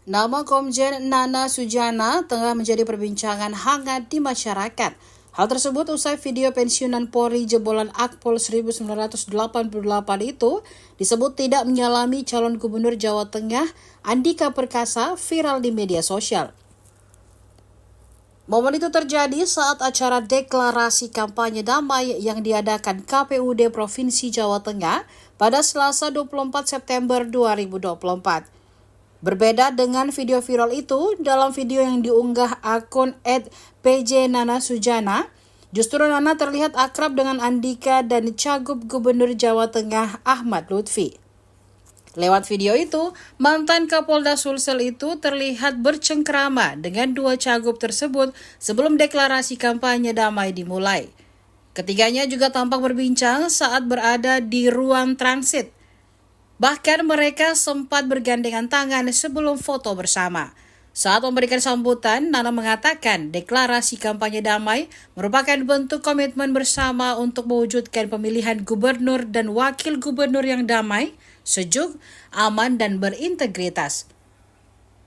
Nama Komjen Nana Sujana tengah menjadi perbincangan hangat di masyarakat. Hal tersebut usai video pensiunan Polri jebolan Akpol 1988 itu disebut tidak menyalami calon gubernur Jawa Tengah Andika Perkasa viral di media sosial. Momen itu terjadi saat acara deklarasi kampanye damai yang diadakan KPUD Provinsi Jawa Tengah pada Selasa 24 September 2024. Berbeda dengan video viral itu, dalam video yang diunggah akun @pjnanasujana, justru Nana terlihat akrab dengan Andika dan Cagup Gubernur Jawa Tengah Ahmad Lutfi. Lewat video itu, mantan Kapolda Sulsel itu terlihat bercengkrama dengan dua cagup tersebut sebelum deklarasi kampanye damai dimulai. Ketiganya juga tampak berbincang saat berada di ruang transit. Bahkan mereka sempat bergandengan tangan sebelum foto bersama. Saat memberikan sambutan, Nana mengatakan deklarasi kampanye damai merupakan bentuk komitmen bersama untuk mewujudkan pemilihan gubernur dan wakil gubernur yang damai, sejuk, aman, dan berintegritas.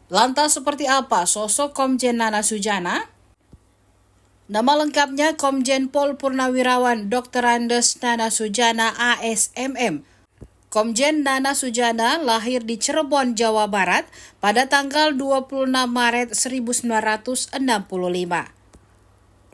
Lantas seperti apa sosok Komjen Nana Sujana? Nama lengkapnya Komjen Pol Purnawirawan Dr. Andes Nana Sujana ASMM. Komjen Nana Sujana lahir di Cirebon, Jawa Barat pada tanggal 26 Maret 1965.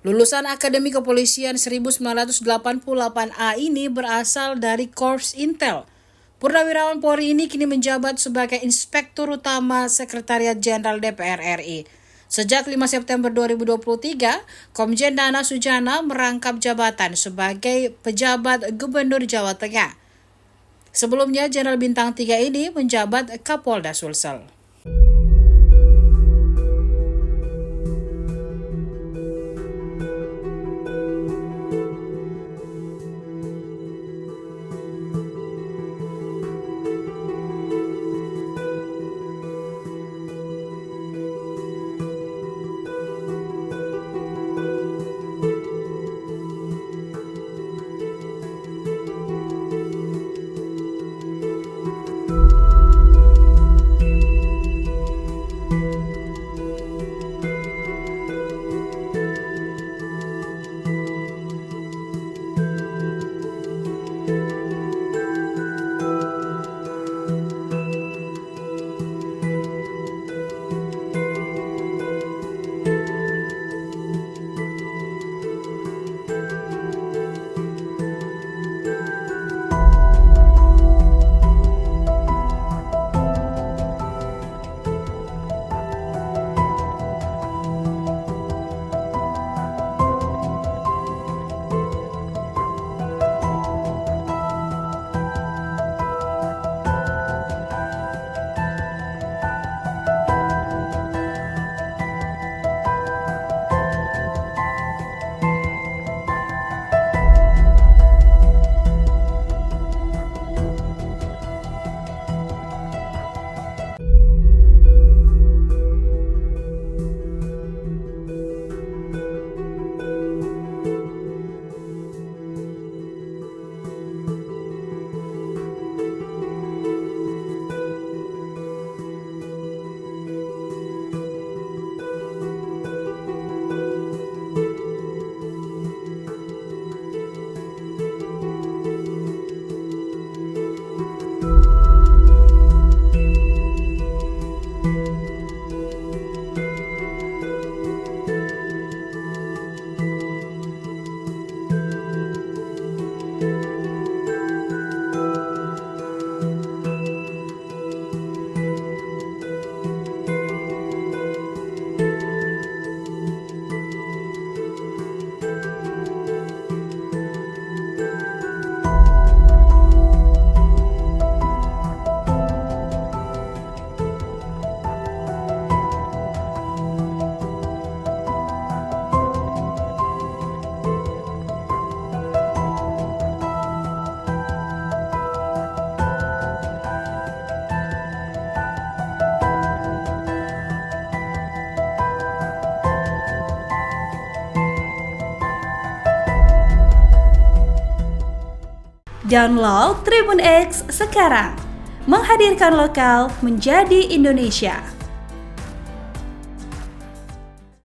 Lulusan Akademi Kepolisian 1988A ini berasal dari Korps Intel. Purnawirawan Polri ini kini menjabat sebagai Inspektur Utama Sekretariat Jenderal DPR RI. Sejak 5 September 2023, Komjen Nana Sujana merangkap jabatan sebagai pejabat Gubernur Jawa Tengah. Sebelumnya, Jenderal Bintang 3 ini menjabat Kapolda Sulsel. Download Tribun X sekarang, menghadirkan lokal menjadi Indonesia.